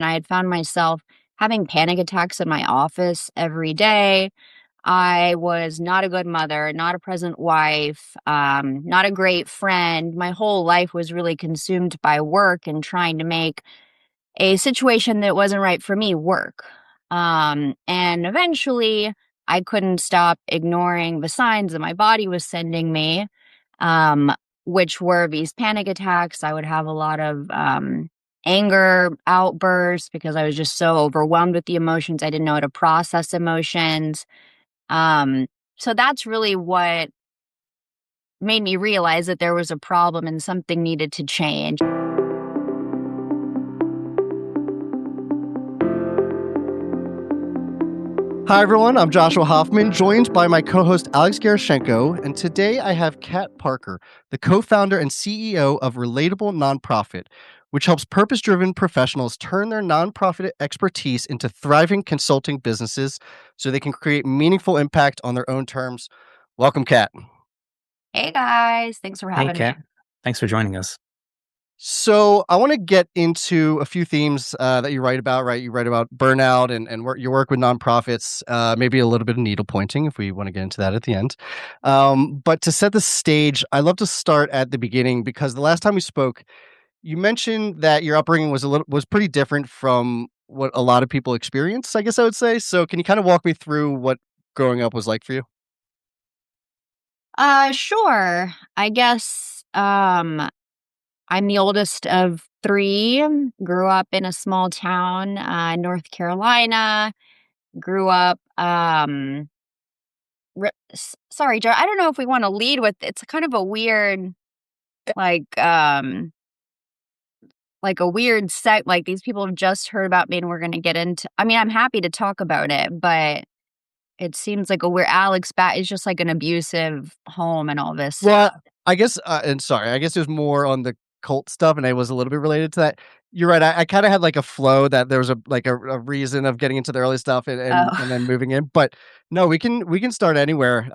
I had found myself having panic attacks in my office every day. I was not a good mother, not a present wife, not a great friend. My whole life was really consumed by work and trying to make a situation that wasn't right for me work. And eventually, I couldn't stop ignoring the signs that my body was sending me, um, which were these panic attacks. I would have a lot of anger outbursts because I was just so overwhelmed with the emotions. I didn't know how to process emotions. Um, so that's really what made me realize that there was a problem and something needed to change. Hi, everyone. I'm Joshua Hoffman, joined by my co host Alex Gerashenko. And today I have Kat Parker, the co founder and CEO of Relatable Nonprofit, which helps purpose driven professionals turn their nonprofit expertise into thriving consulting businesses so they can create meaningful impact on their own terms. Welcome, Kat. Hey guys, thanks for Hey, having me. Kat. Thanks for joining us. So I want to get into a few themes that you write about, right? You write about burnout and your work with nonprofits, maybe a little bit of needle pointing if we want to get into that at the end. But to set the stage, I love to start at the beginning because the last time we spoke, you mentioned that your upbringing was pretty different from what a lot of people experience, I guess I would say. So can you kind of walk me through what growing up was like for you? Sure. I guess I'm the oldest of three. Grew up in a small town, North Carolina. Grew up sorry, Joe. I don't know if we want to lead with it's kind of a weird like um like a weird set like these people have just heard about me and we're gonna get into I mean, I'm happy to talk about it, but it seems like a weird Alex Bat is just like an abusive home and all this. Well, I guess, and sorry, I guess it was more on the cult stuff, and it was a little bit related to that. You're right. I kind of had like a flow that there was a reason of getting into the early stuff and Oh, then moving in. But no, we can start anywhere.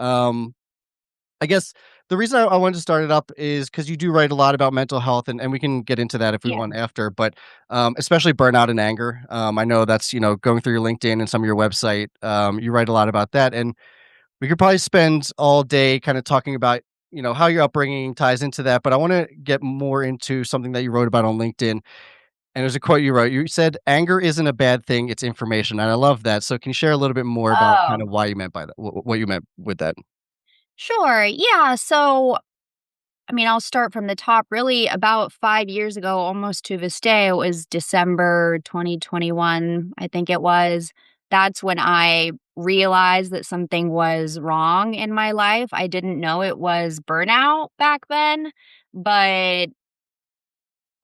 I guess the reason I wanted to start it up is because you do write a lot about mental health, and we can get into that if we yeah. want after. But especially burnout and anger. I know that's going through your LinkedIn and some of your website. You write a lot about that, and we could probably spend all day kind of talking about, how your upbringing ties into that, but I want to get more into something that you wrote about on LinkedIn. And there's a quote you wrote. You said, "Anger isn't a bad thing; it's information." And I love that. So, can you share a little bit more about kind Oh, of why you meant by that? What you meant with that? sure. Yeah. So, I mean, I'll start from the top. Really, about 5 years ago, almost to this day, it was December 2021, I think it was. That's when I realized that something was wrong in my life. I didn't know it was burnout back then, but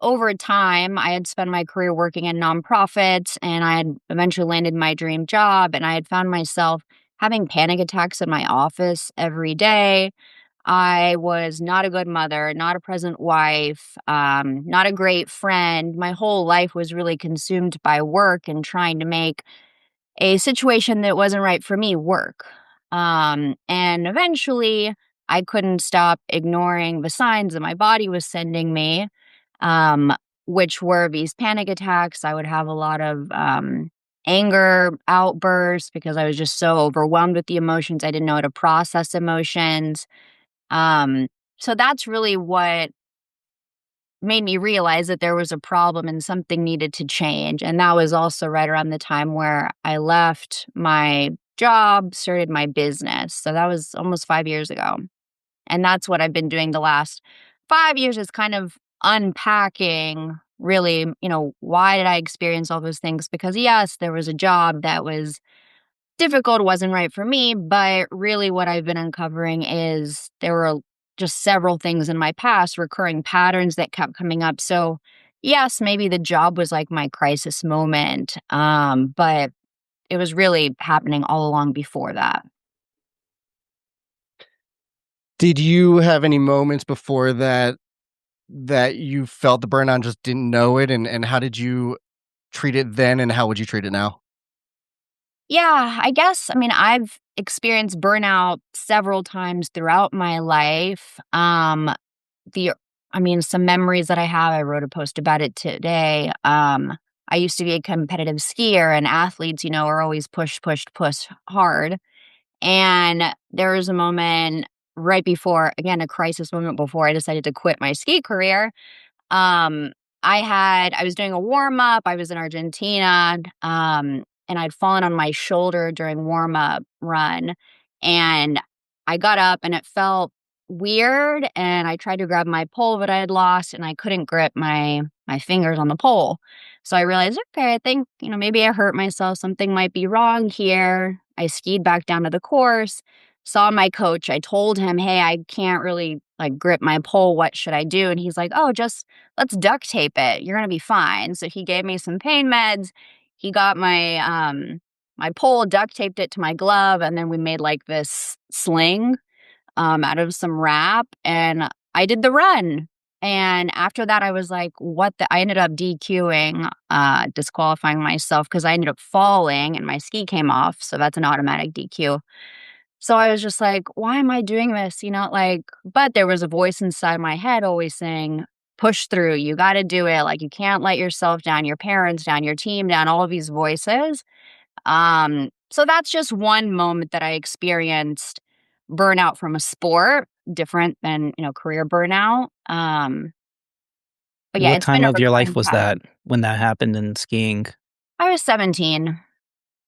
over time, I had spent my career working in nonprofits and I had eventually landed my dream job. And I had found myself having panic attacks in my office every day. I was not a good mother, not a present wife, not a great friend. My whole life was really consumed by work and trying to make a situation that wasn't right for me work. And eventually, I couldn't stop ignoring the signs that my body was sending me, um, which were these panic attacks. I would have a lot of anger outbursts because I was just so overwhelmed with the emotions. I didn't know how to process emotions. Um, so that's really what made me realize that there was a problem and something needed to change. And that was also right around the time where I left my job, started my business. So that was almost 5 years ago. And that's what I've been doing the last 5 years is kind of unpacking really, why did I experience all those things? Because yes, there was a job that was difficult, wasn't right for me, but really what I've been uncovering is there were just several things in my past, recurring patterns that kept coming up. So, yes, maybe the job was like my crisis moment, but it was really happening all along before that. Did you have any moments before that you felt the burnout and just didn't know it? And how did you treat it then? And how would you treat it now? Yeah, I guess, I mean, I've experienced burnout several times throughout my life. The I mean, some memories that I have, I wrote a post about it today. I used to be a competitive skier, and athletes, are always push, push, push hard. And there was a moment right before, again, a crisis moment before I decided to quit my ski career. um, I was doing a warm up. I was in Argentina, and I'd fallen on my shoulder during warm up run, and I got up and it felt weird, and I tried to grab my pole that I had lost, and I couldn't grip my fingers on the pole. So I realized, okay, I think, maybe I hurt myself. Something might be wrong here. I skied back down to the course, saw my coach. I told him, "Hey, I can't really like grip my pole. What should I do?" And he's like, "Oh, just let's duct tape it. You're gonna be fine." So he gave me some pain meds. He got my pole, duct taped it to my glove, and then we made like this sling out of some wrap, and I did the run. And after that, I was like, "What the?" I ended up DQing, disqualifying myself because I ended up falling and my ski came off. So that's an automatic DQ. So I was just like, "Why am I doing this?" But there was a voice inside my head always saying, "Push through. You got to do it. Like, you can't let yourself down, your parents down, your team down," all of these voices. So that's just one moment that I experienced burnout from a sport, different than, career burnout. But yeah, What it's been time a of your life recurring was that pattern. when that happened in skiing? I was 17,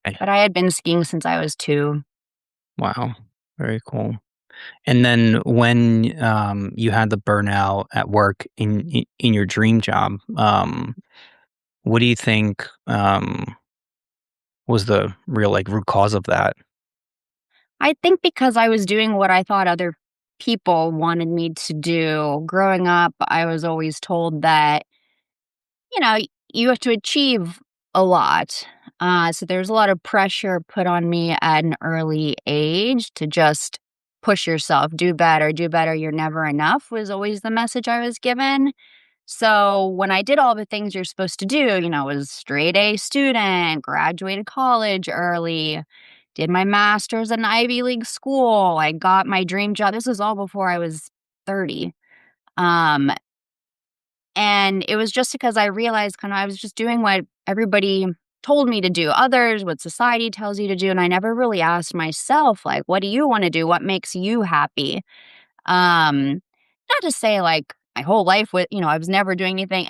Okay. but I had been skiing since I was 2. Wow, very cool. And then when, you had the burnout at work in your dream job, what do you think, was the real, like, root cause of that? I think because I was doing what I thought other people wanted me to do. Growing up, I was always told that, you have to achieve a lot. So there's a lot of pressure put on me at an early age to just push yourself, do better, do better. You're never enough was always the message I was given. So when I did all the things you're supposed to do, was straight A student, graduated college early, did my master's in Ivy League school, I got my dream job. This was all before I was 30. Um, and it was just because I realized kind of I was just doing what everybody told me to do, others, what society tells you to do. And I never really asked myself, like, what do you want to do? What makes you happy? Not to say like my whole life with, I was never doing anything,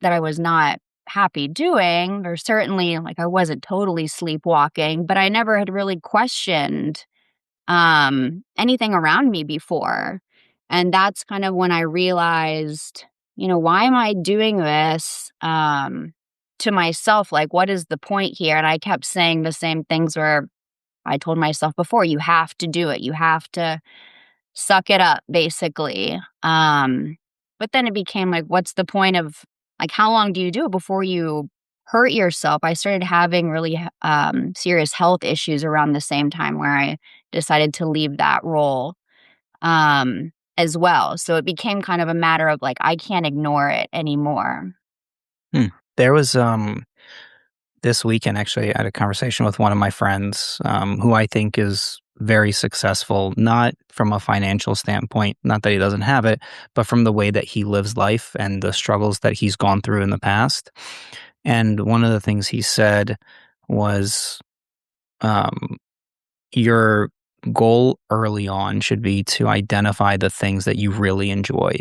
that I was not happy doing, or certainly like I wasn't totally sleepwalking, but I never had really questioned anything around me before. And that's kind of when I realized, why am I doing this to myself? Like, what is the point here? And I kept saying the same things where I told myself before, you have to do it. You have to suck it up, basically. But then it became like, what's the point of like, how long do you do it before you hurt yourself? I started having really serious health issues around the same time where I decided to leave that role as well. So it became kind of a matter of like, I can't ignore it anymore. Hmm. There was, this weekend, actually, I had a conversation with one of my friends, who I think is very successful, not from a financial standpoint, not that he doesn't have it, but from the way that he lives life and the struggles that he's gone through in the past. And one of the things he said was, um, your goal early on should be to identify the things that you really enjoy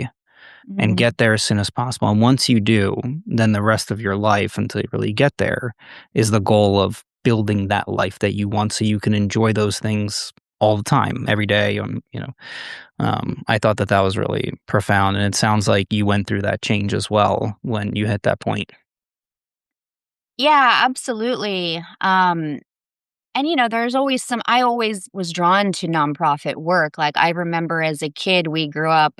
and Mhm. get there as soon as possible. And once you do, then the rest of your life until you really get there is the goal of building that life that you want so you can enjoy those things all the time, every day. I thought that that was really profound. And it sounds like you went through that change as well when you hit that point. Yeah, absolutely. And there's always I always was drawn to nonprofit work. Like I remember as a kid, we grew up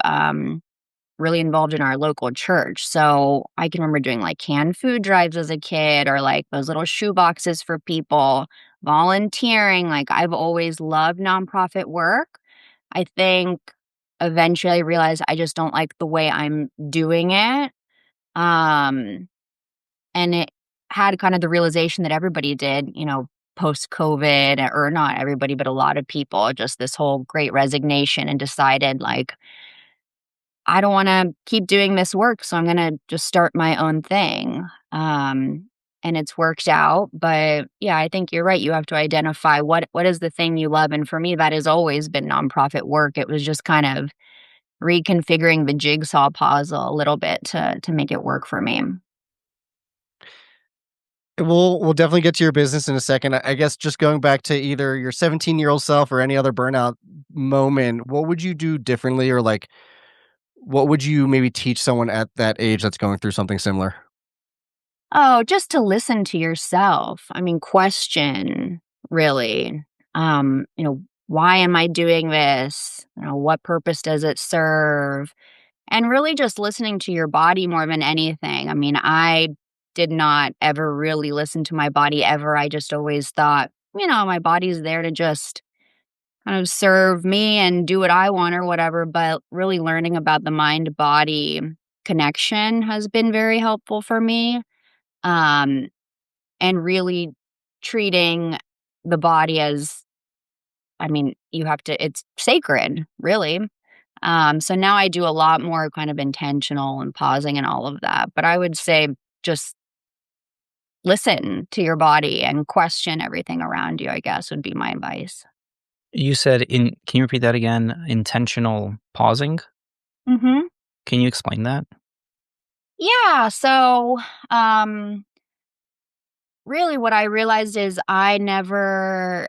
really involved in our local church. So I can remember doing like canned food drives as a kid or like those little shoe boxes for people, volunteering. Like I've always loved nonprofit work. I think eventually I realized I just don't like the way I'm doing it. Um, and it had kind of the realization that everybody did, post COVID, or not everybody, but a lot of people, just this whole great resignation and decided like, I don't want to keep doing this work, so I'm going to just start my own thing. and it's worked out. But yeah, I think you're right. You have to identify what is the thing you love. And for me, that has always been nonprofit work. It was just kind of reconfiguring the jigsaw puzzle a little bit to make it work for me. We'll definitely get to your business in a second. I guess just going back to either your 17-year-old self or any other burnout moment, what would you do differently, or like what would you maybe teach someone at that age that's going through something similar? Oh, just to listen to yourself. I mean, question really. Why am I doing this? What purpose does it serve? And really just listening to your body more than anything. I mean, I did not ever really listen to my body ever. I just always thought, my body's there to just kind of serve me and do what I want or whatever. But really learning about the mind body connection has been very helpful for me. Um, and really treating the body as, I mean, it's sacred, really. So now I do a lot more kind of intentional and pausing and all of that. But I would say just listen to your body and question everything around you, I guess would be my advice. You said in can you repeat that again? Intentional pausing? Hmm. Can you explain that? Yeah. So, um, really what I realized is I never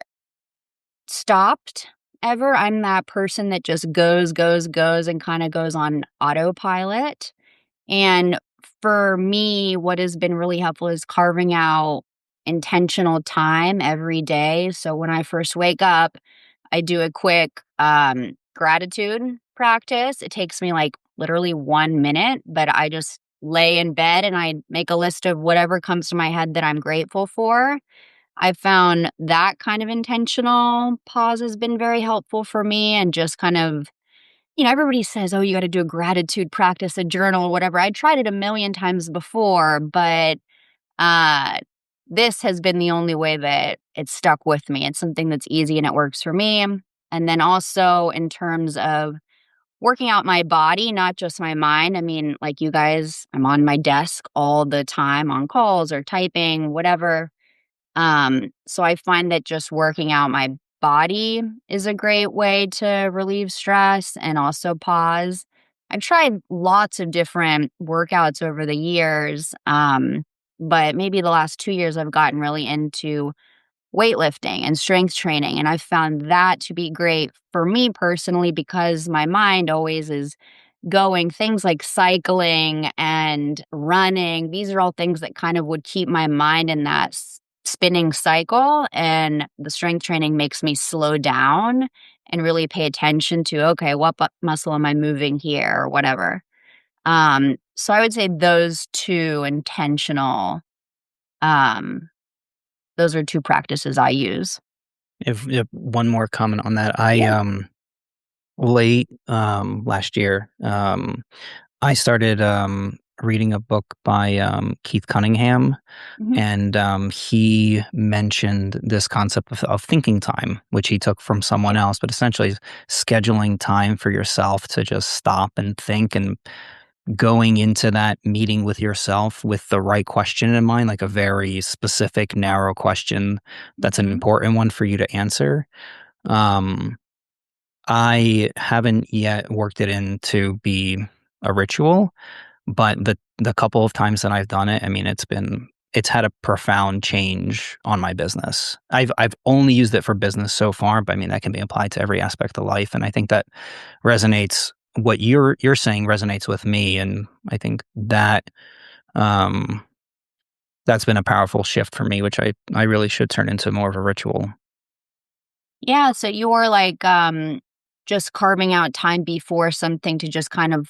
stopped ever. I'm that person that just goes, goes, goes and kind of goes on autopilot. And for me, what has been really helpful is carving out intentional time every day. So when I first wake up, I do a quick gratitude practice. It takes me like literally 1 minute, but I just lay in bed and I make a list of whatever comes to my head that I'm grateful for. I found that kind of intentional pause has been very helpful for me and just kind of, everybody says, oh, you got to do a gratitude practice, a journal, whatever. I tried it a million times before, but uh, this has been the only way that it's stuck with me. It's something that's easy and it works for me. And then also in terms of working out my body, not just my mind. I mean, like you guys, I'm on my desk all the time on calls or typing, whatever. So I find that just working out my body is a great way to relieve stress and also pause. I've tried lots of different workouts over the years, but maybe the last 2 years I've gotten really into weightlifting and strength training. And I've found that to be great for me personally because my mind always is going. Things like cycling and running, these are all things that kind of would keep my mind in that spinning cycle. And the strength training makes me slow down and really pay attention to, okay, what muscle am I moving here or whatever. So I would say those two intentional, um, those are two practices I use. If one more comment on that, I, Yeah. late, last year, I started, reading a book by, Keith Cunningham, Hmm. and, he mentioned this concept of thinking time, which he took from someone else, but essentially scheduling time for yourself to just stop and think and going into that meeting with yourself with the right question in mind, like a very specific, narrow question that's an Hmm. important one for you to answer. Um, I haven't yet worked it in to be a ritual, but the couple of times that I've done it, I mean, it's had a profound change on my business. I've only used it for business so far, but I mean that can be applied to every aspect of life, and I think that resonates. What you're saying resonates with me, and I think that um, that's been a powerful shift for me, which I really should turn into more of a ritual. Yeah. So you're like, just carving out time before something to just kind of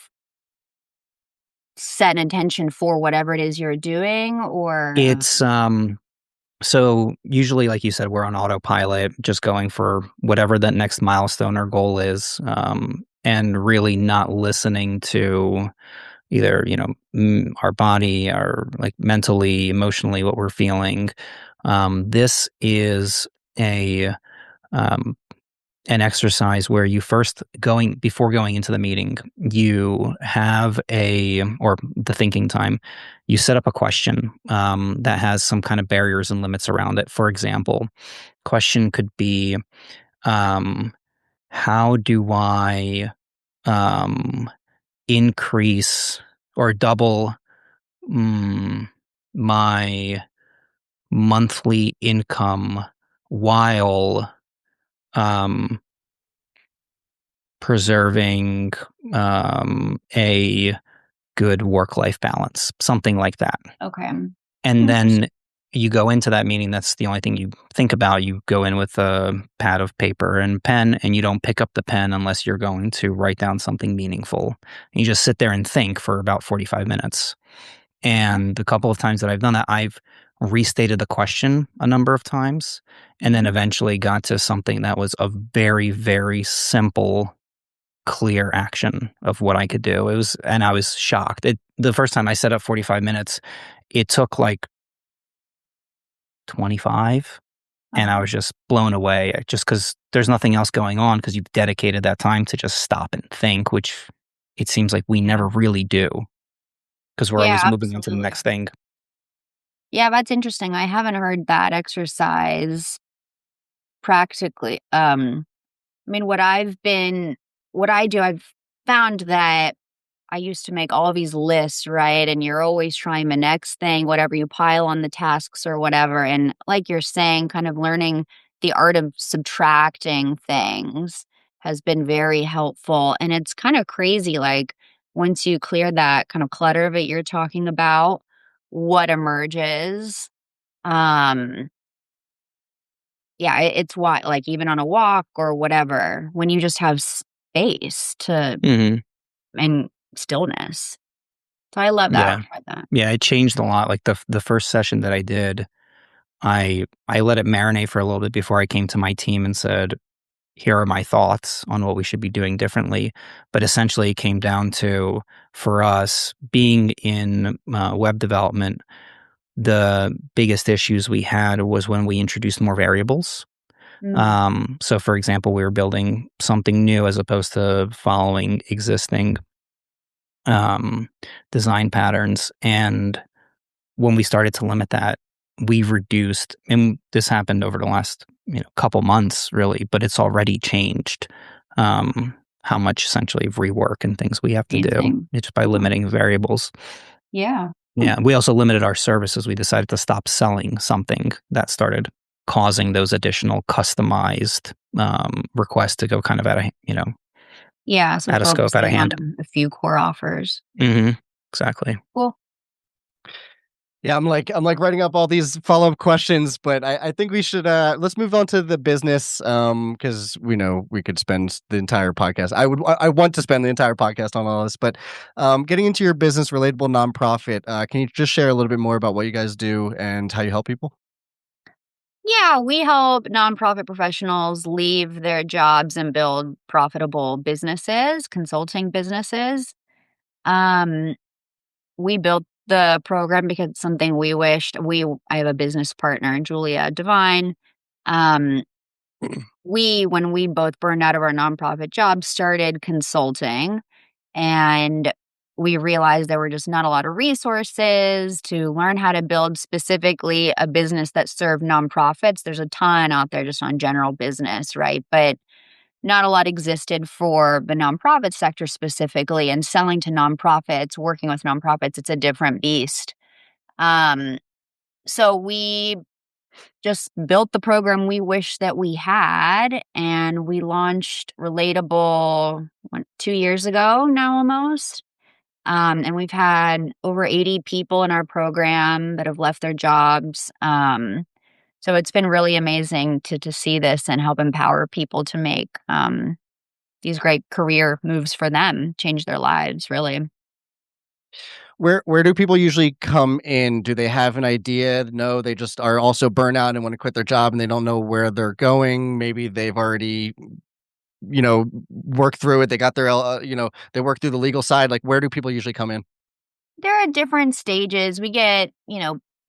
set an intention for whatever it is you're doing or, It's So usually, like you said, we're on autopilot, just going for whatever that next milestone or goal is, and really not listening to either our body, or like mentally, emotionally, what we're feeling. This is a um, an exercise where you before going into the meeting, you have or the thinking time, you set up a question that has some kind of barriers and limits around it. For example, question could be, um, how do I um, increase or double my monthly income while um, preserving a good work-life balance, something like that. Okay. And Interesting. then you go into that meeting, that's the only thing you think about. You go in with a pad of paper and pen, and you don't pick up the pen unless you're going to write down something meaningful. You just sit there and think for about 45 minutes. And the couple of times that I've done that, I've restated the question a number of times and then Mhm. eventually got to something that was a very, very simple, clear action of what I could do. And I was shocked. The first time I set up 45 minutes, it took like 25, and I Uh-huh. was just blown away just because there's nothing else going on because you've dedicated that time to just stop and think, which it seems like we never really do because we're Yeah, always moving on to the absolutely. next thing. Yeah, that's interesting. I haven't heard that exercise practically. I mean, what I do, I've found that I used to make all these lists, right? And you're always trying the next thing, whatever you pile on the tasks or whatever. And like you're saying, kind of learning the art of subtracting things has been very helpful. And it's kind of crazy, like once you clear that kind of clutter that you're talking about, what emerges. Um, yeah, it's why, like even on a walk or whatever, when you just have space to Mhm. and stillness. So I love that. Yeah. I'll try that. Yeah, it changed a lot. Like the first session that I did, I let it marinate for a little bit before I came to my team and said, "Here are my thoughts on what we should be doing differently." But essentially, it came down to, for us being in web development, the biggest issues we had was when we introduced more variables. Mm, So, for example, we were building something new as opposed to following existing um, design patterns, and when we started to limit that, we reduced, and this happened over the last, couple months really, but it's already changed, how much essentially rework and things we have to do amazing. just by Huh. limiting variables. Yeah. Hmm. Yeah, we also limited our services. We decided to stop selling something that started causing those additional customized, requests to go kind of Yeah, so out of scope, out of focusing hand. on a few core offers. Mhm. Exactly. Cool. Yeah, I'm like writing up all these follow-up questions, but I think we should let's move on to the business because we know we could spend the entire podcast. I want to spend the entire podcast on all this, but getting into your business relatable nonprofit, can you just share a little bit more about what you guys do and how you help people? Yeah, we help nonprofit professionals leave their jobs and build profitable businesses, consulting businesses. Um, we built the program because it's something we wished I have a business partner, Julia Devine. Um, when we both burned out of our nonprofit jobs, started consulting. And we realized there were just not a lot of resources to learn how to build specifically a business that served nonprofits. There's a ton out there just on general business, right? But not a lot existed for the nonprofit sector specifically. And selling to nonprofits, working with nonprofits, it's a different beast. Um, so we just built the program we wish that we had, and we launched Relatable 2 years ago now almost. And we've had over 80 people in our program that have left their jobs. So it's been really amazing to see this and help empower people to make these great career moves for them, change their lives, really. Where do people usually come in? Do they have an idea? No, they just are also burnout and want to quit their job and they don't know where they're going. Maybe they've already, worked through it. They got their, they work through the legal side. Like, where do people usually come in? There are different stages. We get,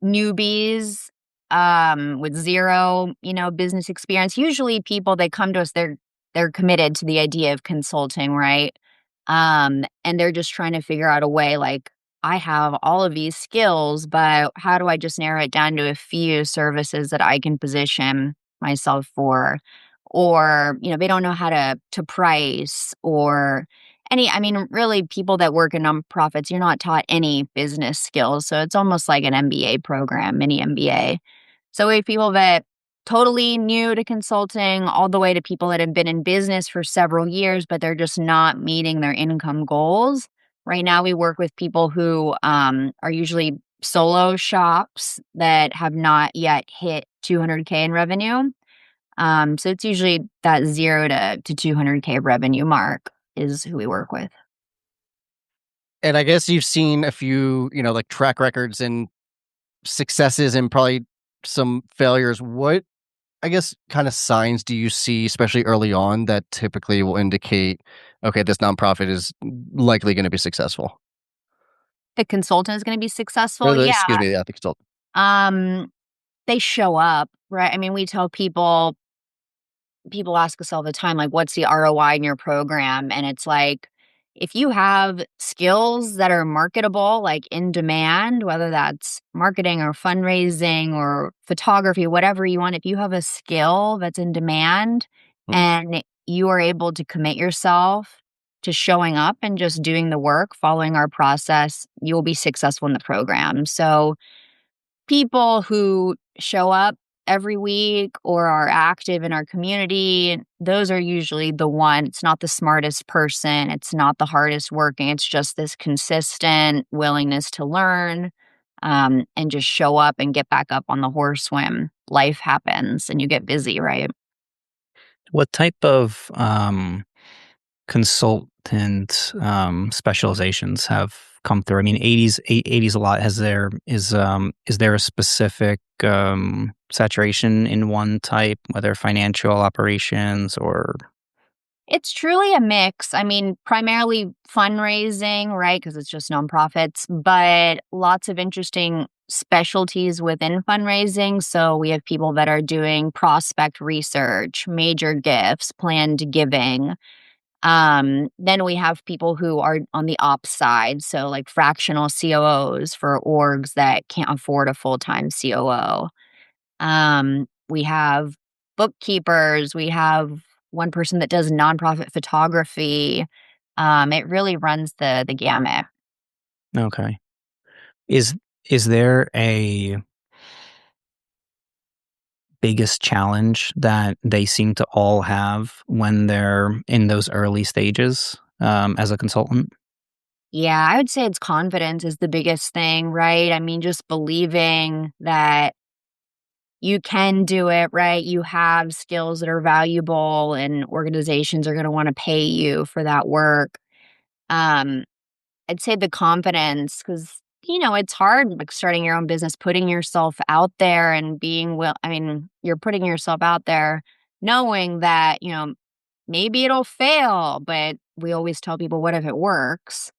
newbies with zero, business experience. Usually people they come to us, they're they're committed to the idea of consulting, right? And they're just trying to figure out a way like, I have all of these skills, but how do I just narrow it down to a few services that I can position myself for? Or, they don't know how to price or I mean, really people that work in nonprofits, you're not taught any business skills. So it's almost like an MBA program, mini MBA. So we have people that totally new to consulting all the way to people that have been in business for several years, but they're just not meeting their income goals. Right now, we work with people who are usually solo shops that have not yet hit 200K in revenue. So it's usually that 0 to 200K revenue mark is who we work with. And I guess you've seen a few, like track records and successes and probably some failures. What, I guess, kind of signs do you see, especially early on, that typically will indicate, okay, this nonprofit is likely going to be successful? The consultant is going to be successful. Or Yeah. excuse me, the consultant. Um, they show up, right? I mean, we tell people ask us all the time, like, what's the ROI in your program? And it's like, if you have skills that are marketable, like in demand, whether that's marketing or fundraising or photography, whatever you want, if you have a skill that's in demand Mhm. and you are able to commit yourself to showing up and just doing the work, following our process, you will be successful in the program. So, people who show up every week or are active in our community, those are usually the one. It's not the smartest person, it's not the hardest working, it's just this consistent willingness to learn, and just show up and get back up on the horse when life happens and you get busy, right? What type of consultant specializations have come through? I mean, 80s a lot. Is there a specific saturation in one type, whether financial operations or It's truly a mix. I mean, primarily fundraising, right? Because it's just nonprofits, but lots of interesting specialties within fundraising. So we have people that are doing prospect research, major gifts, planned giving. Then we have people who are on the ops side. So like fractional COOs for orgs that can't afford a full-time COO. We have bookkeepers, we have one person that does nonprofit photography. It really runs the gamut. okay? Is is there a biggest challenge that they seem to all have when they're in those early stages as a consultant? Yeah, I would say it's confidence is the biggest thing, right? I mean, just believing that you can do it, right? You have skills that are valuable and organizations are going to want to pay you for that work. Um, I'd say the confidence because, it's hard like starting your own business, putting yourself out there and I mean, you're putting yourself out there knowing that, maybe it'll fail, but we always tell people, what if it works?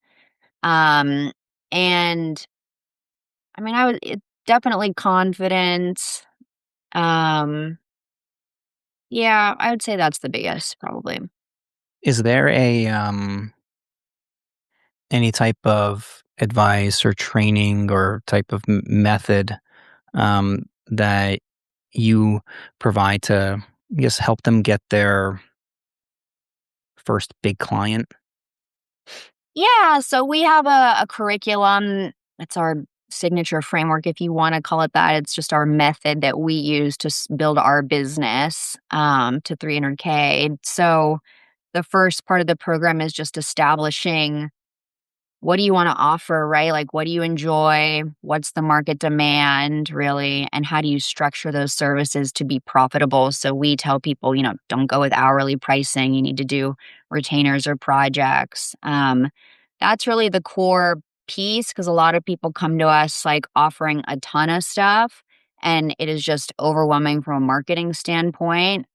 Um, and I mean, definitely confidence. Um, yeah, I would say that's the biggest probably. Is there a any type of advice or training or type of method that you provide to just help them get their first big client? Yeah, so we have a curriculum. It's our signature framework, if you want to call it that. It's just our method that we use to build our business to 300K. So the first part of the program is just establishing what do you want to offer, right? Like, what do you enjoy? What's the market demand, really? And how do you structure those services to be profitable? So, we tell people, don't go with hourly pricing. You need to do retainers or projects. That's really the core piece because a lot of people come to us like offering a ton of stuff, and it is just overwhelming from a marketing standpoint.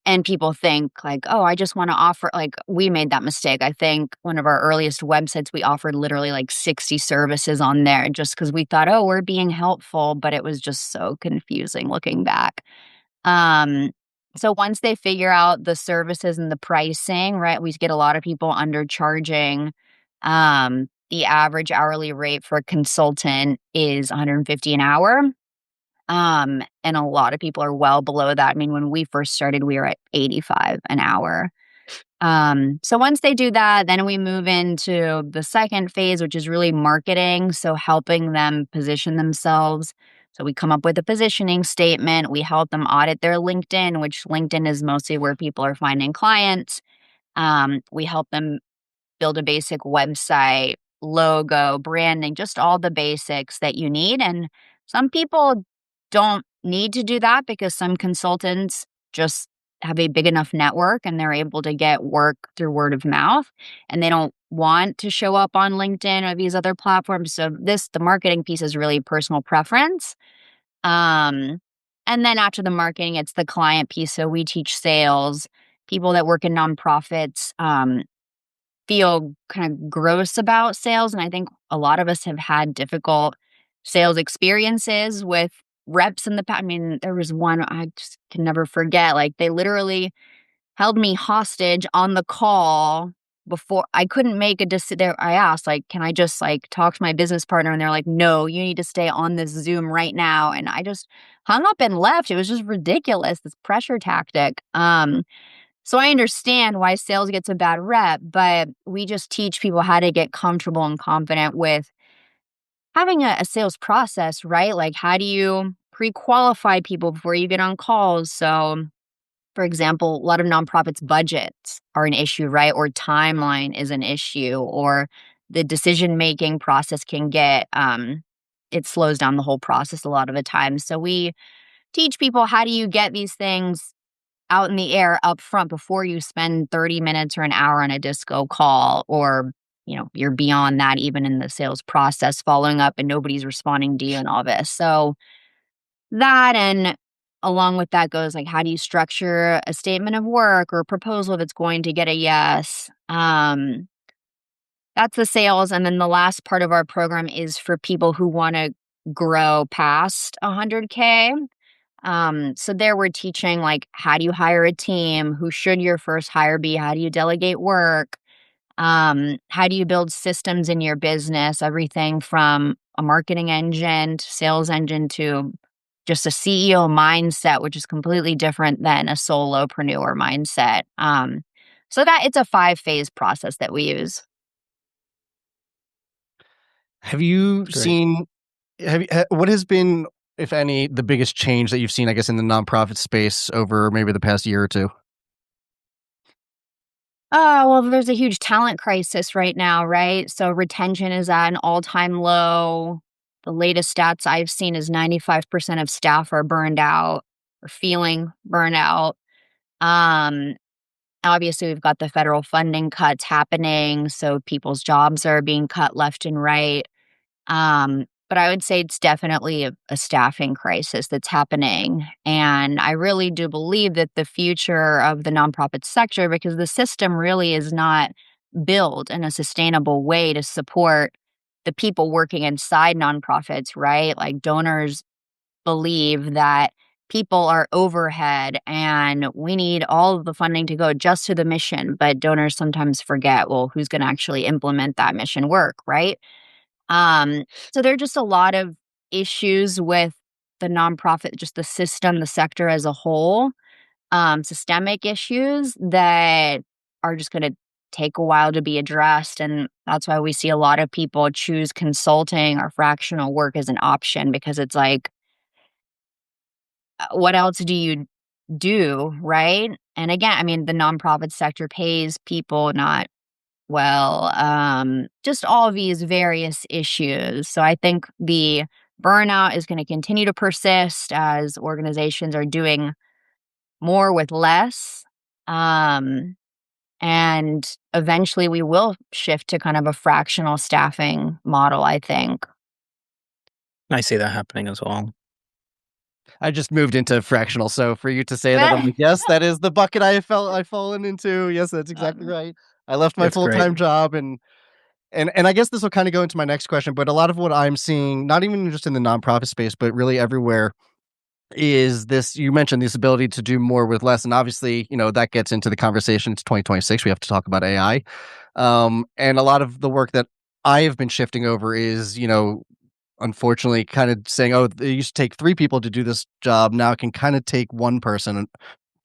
And people think like, "Oh, I just wanna offer" like, we made that mistake. I think one of our earliest websites, we offered literally like 60 services on there just because we thought, "Oh, we're being helpful," but it was just so confusing looking back. Um, So once they figure out the services and the pricing, right, we get a lot of people undercharging. The average hourly rate for a consultant is 150 an hour. And a lot of people are well below that. I mean, when we first started, we were at 85 an hour. So once they do that, then we move into the second phase, which is really marketing. So helping them position themselves. So we come up with a positioning statement. We help them audit their LinkedIn, which LinkedIn is mostly where people are finding clients. We help them build a basic website, logo, branding, just all the basics that you need. And some people don't need to do that because some consultants just have a big enough network and they're able to get work through word of mouth and they don't want to show up on LinkedIn or these other platforms. So the marketing piece is really personal preference. Um and then after the marketing, it's the client piece. So we teach sales, people that work in nonprofits. Feel kind of gross about sales, and I think a lot of us have had difficult sales experiences with reps in the past. I mean, there was one I just can never forget, like, they literally held me hostage on the call before I couldn't make a decision. I asked, like, "Can I just, like, talk to my business partner?" And they're like, "No, you need to stay on this Zoom right now," and I just hung up and left. It was just ridiculous, this pressure tactic. So I understand why sales gets a bad rep, but we just teach people how to get comfortable and confident with having a sales process, right? Like, how do you pre-qualify people before you get on calls? So, for example, a lot of nonprofits' budgets are an issue, right? Or timeline is an issue, or the decision-making process can get, it slows down the whole process a lot of the time. So we teach people, how do you get these things out in the air up front before you spend 30 minutes or an hour on a disco call, or you're beyond that even in the sales process, following up and nobody's responding to you and all this. So that, and along with that goes, like, how do you structure a statement of work or a proposal that's going to get a yes. That's the sales. And then the last part of our program is for people who want to grow past 100K. So there we're teaching, like, how do you hire a team? Who should your first hire be? How do you delegate work? How do you build systems in your business? Everything from a marketing engine to sales engine to just a CEO mindset, which is completely different than a solopreneur mindset. So that it's a 5 phase process that we use. Have you It's great. seen what has been, if any, the biggest change that you've seen, I guess, in the nonprofit space over maybe the past year or 2? Oh, well, there's a huge talent crisis right now, right? So retention is at an all-time low. The latest stats I've seen is 95% of staff are burned out or feeling burnout. Um, Obviously, we've got the federal funding cuts happening, so people's jobs are being cut left and right. But I would say it's definitely a staffing crisis that's happening. And I really do believe that the future of the nonprofit sector, because the system really is not built in a sustainable way to support the people working inside nonprofits, right? Like, donors believe that people are overhead and we need all of the funding to go just to the mission. But donors sometimes forget, well, who's going to actually implement that mission work, right? Um, so there are just a lot of issues with the nonprofit, just the system, the sector as a whole, systemic issues that are just going to take a while to be addressed. And that's why we see a lot of people choose consulting or fractional work as an option, because it's like, what else do you do? Right. And again, I mean, the nonprofit sector pays people not well, just all of these various issues. So I think the burnout is going to continue to persist as organizations are doing more with less. Um, and eventually we will shift to kind of a fractional staffing model, I think. I see that happening as well. I just moved into fractional, so for you to say that, I'm like, "Yes, that is the bucket I've fallen into. Yes, that's exactly Um, right." I left my It's great. full-time job, and I guess this will kinda go into my next question, but a lot of what I'm seeing, not even just in the nonprofit space, but really everywhere, is this, you mentioned this ability to do more with less, and obviously, that gets into the conversation. It's 2026. We have to talk about AI. And a lot of the work that I have been shifting over is, unfortunately kind of saying, oh, it used to take three people to do this job. Now it can kind of take one person,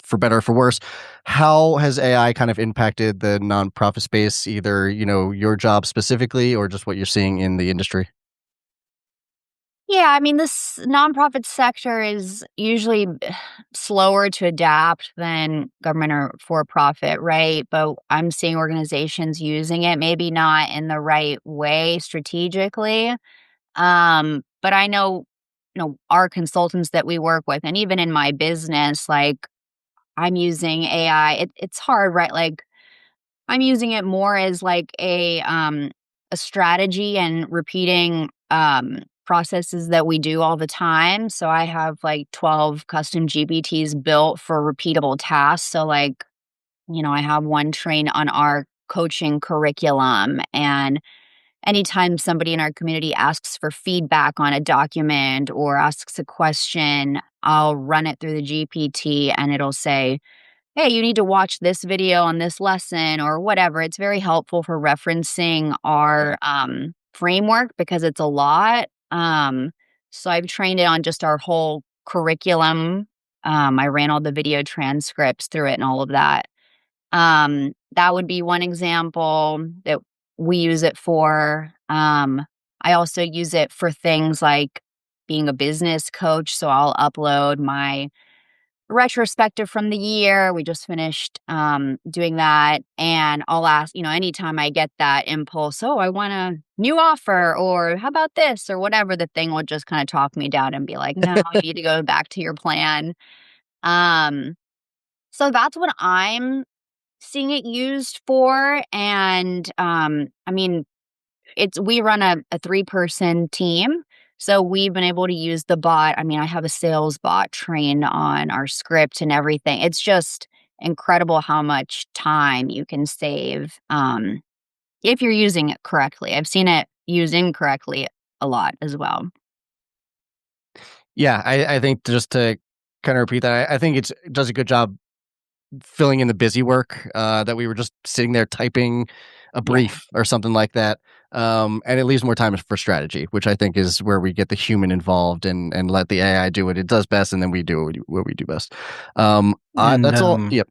for better or for worse. How has AI kind of impacted the nonprofit space, either, your job specifically or just what you're seeing in the industry? Yeah, I mean, this nonprofit sector is usually slower to adapt than government or for profit, right? But I'm seeing organizations using it, maybe not in the right way strategically. But I know, our consultants that we work with, and even in my business, like I'm using AI. It's hard, right? Like I'm using it more as like a strategy and repeating processes that we do all the time. So I have like 12 custom GPTs built for repeatable tasks. So like, I have one trained on our coaching curriculum, and anytime somebody in our community asks for feedback on a document or asks a question, I'll run it through the GPT and it'll say, hey, you need to watch this video on this lesson or whatever. It's very helpful for referencing our framework because it's a lot. So I've trained it on just our whole curriculum. I ran all the video transcripts through it and all of that. That would be one example that we use it for. I also use it for things like being a business coach. So I'll upload my retrospective from the year. We just finished doing that. And I'll ask, anytime I get that impulse, oh, I want a new offer, or how about this, or whatever, the thing will just kind of talk me down and be like, no, you need to go back to your plan. Um, so that's what I'm seeing it used for. And I mean, we run a 3-person team, so we've been able to use the bot. I mean, I have a sales bot trained on our script and everything. It's just incredible how much time you can save, if you're using it correctly. I've seen it used incorrectly a lot as well. Yeah, I think just to kind of repeat that, I think it does a good job filling in the busy work, that we were just sitting there typing a Yeah. brief or something like that. And it leaves more time for strategy, which I think is where we get the human involved and let the AI do what it does best, and then we do what we do best. And That's all. Yep.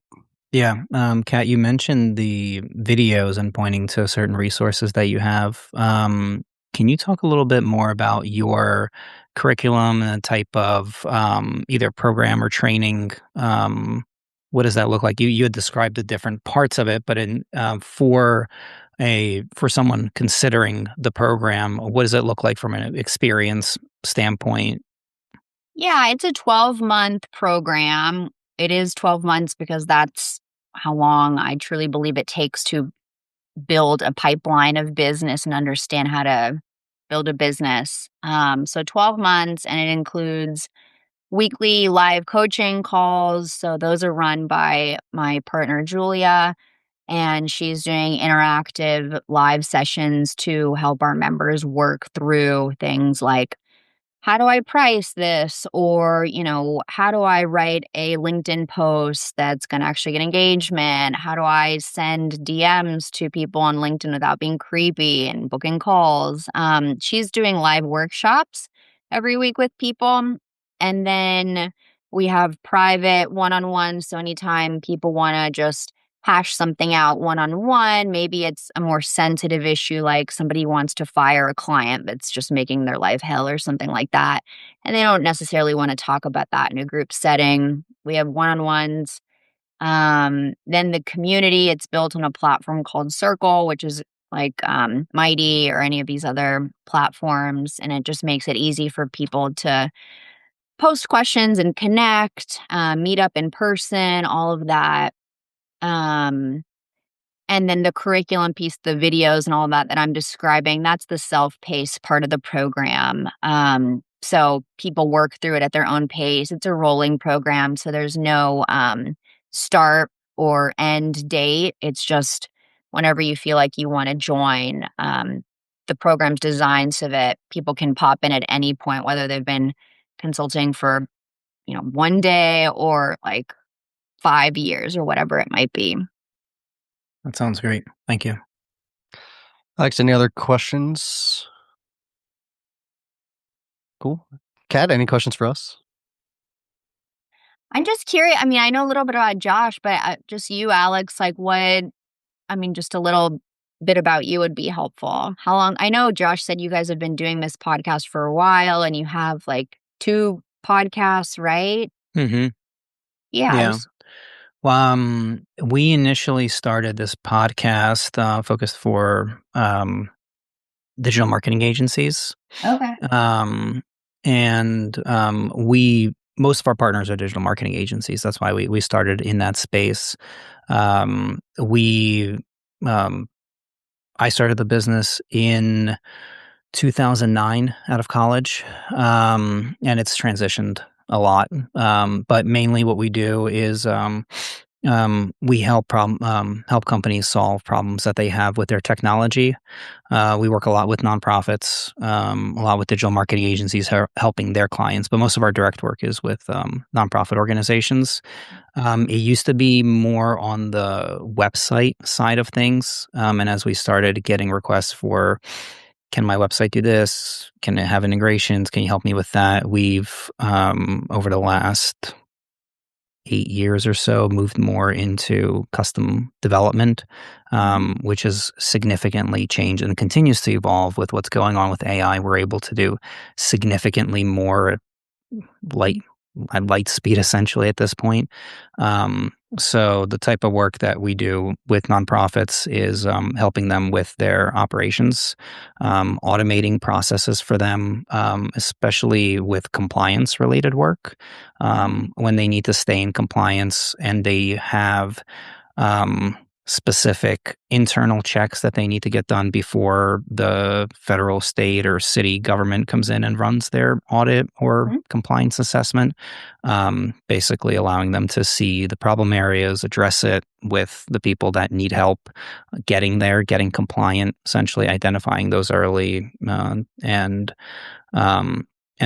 yeah, Kat, you mentioned the videos and pointing to certain resources that you have. Can you talk a little bit more about your curriculum and the type of either program or training? What does that look like? You had described the different parts of it, but for someone considering the program, what does it look like from an experience standpoint? Yeah, it's a 12-month program. It is 12 months because that's how long I truly believe it takes to build a pipeline of business and understand how to build a business. So 12 months, and it includes weekly live coaching calls. So those are run by my partner, Julia, and she's doing interactive live sessions to help our members work through things like, how do I price this? Or, how do I write a LinkedIn post that's going to actually get engagement? How do I send DMs to people on LinkedIn without being creepy and booking calls? She's doing live workshops every week with people. And then we have private one on one. So anytime people want to just hash something out one on one, maybe it's a more sensitive issue, like somebody wants to fire a client that's just making their life hell or something like that. And they don't necessarily want to talk about that in a group setting. We have one on ones. Then the community, it's built on a platform called Circle, which is like Mighty or any of these other platforms. And it just makes it easy for people to post questions and connect, meet up in person, all of that. Um, and then the curriculum piece, the videos and all of that I'm describing, that's the self-paced part of the program. So people work through it at their own pace. It's a rolling program, so there's no start or end date. It's just whenever you feel like you want to join. The program's designed so that people can pop in at any point, whether they've been consulting for one day or like 5 years or whatever it might be. That sounds great. Thank you. Alex, any other questions? Cool. Kat, any questions for us? I'm just curious. I mean, I know a little bit about Josh, but just you, Alex, just a little bit about you would be helpful. How long? I know Josh said you guys have been doing this podcast for a while and you have like 2 podcasts, right? Mm-hmm. Yeah. Yeah. Well, we initially started this podcast focused for digital marketing agencies. Okay. And we most of our partners are digital marketing agencies. That's why we started in that space. We I started the business in 2009 out of college, and it's transitioned a lot. But mainly, what we do is we help companies solve problems that they have with their technology. We work a lot with nonprofits, a lot with digital marketing agencies helping their clients, but most of our direct work is with nonprofit organizations. It used to be more on the website side of things, and as we started getting requests for, can my website do this? Can it have integrations? Can you help me with that? We've over the last 8 years or so, moved more into custom development, which has significantly changed and continues to evolve with what's going on with AI. We're able to do significantly more light at light speed essentially at this point. So the type of work that we do with nonprofits is helping them with their operations, automating processes for them, especially with compliance related work. When they need to stay in compliance and they have specific internal checks that they need to get done before the federal, state, or city government comes in and runs their audit or compliance assessment, basically allowing them to see the problem areas, address it with the people that need help getting there, getting compliant, essentially identifying those early, and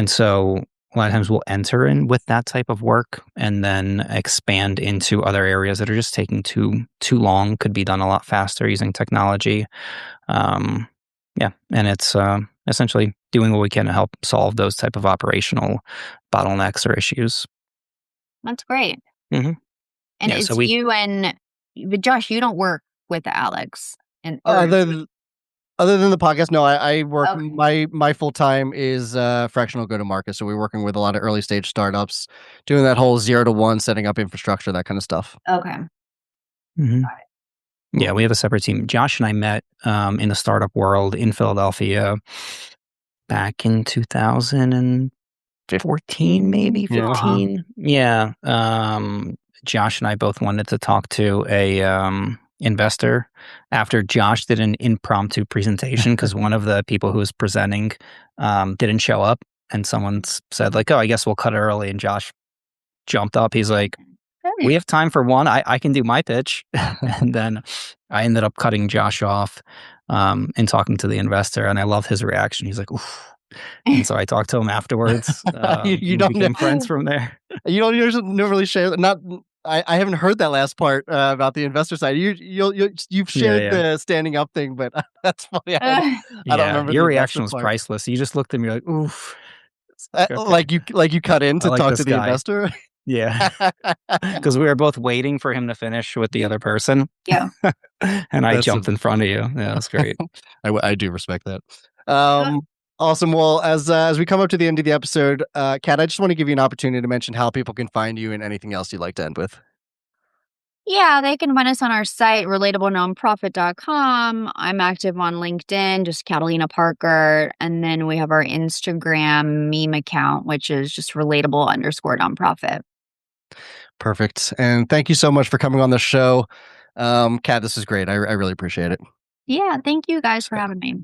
so a lot of times we'll enter in with that type of work and then expand into other areas that are just taking too long, could be done a lot faster using technology. Yeah, and it's essentially doing what we can to help solve those type of operational bottlenecks or issues. That's great. Mm-hmm. And Yeah, so it's but Josh, you don't work with Alex Other than the podcast, no, I work. Okay. My full time is fractional go to market. So we're working with a lot of early stage startups, doing that whole 0 to 1, setting up infrastructure, that kind of stuff. Okay. Mm-hmm. Got it. Yeah, we have a separate team. Josh and I met in the startup world in Philadelphia back in 2014, maybe 15. Yeah. Josh and I both wanted to talk to a investor after Josh did an impromptu presentation because one of the people who was presenting didn't show up, and someone said like, "Oh, I guess we'll cut it early." And Josh jumped up. He's like, "We have time for one. I can do my pitch." And then I ended up cutting Josh off and talking to the investor, and I love his reaction. He's like, "Oof." And so I talked to him afterwards. You We don't became friends from there. You don't usually never really share. Not I haven't heard that last part about the investor side. You've shared Yeah. the standing up thing, but that's funny. I don't Yeah, remember the your investor reaction was part. priceless. You just looked at me like, "Oof." It's like, okay, Like you cut in I to like talk to this the guy. investor. Yeah, because we were both waiting for him to finish with the other person. Yeah. And I That's jumped in front of you. Yeah, that's great. I do respect that. Awesome. Well, as we come up to the end of the episode, Kat, I just want to give you an opportunity to mention how people can find you and anything else you'd like to end with. Yeah, they can find us on our site, relatablononprofit.com. I'm active on LinkedIn, just Catalina Parker. And then we have our Instagram meme account, which is just relatable_nonprofit. Perfect. And thank you so much for coming on the show. Kat, this is great. I really appreciate it. Yeah, thank you guys for having me.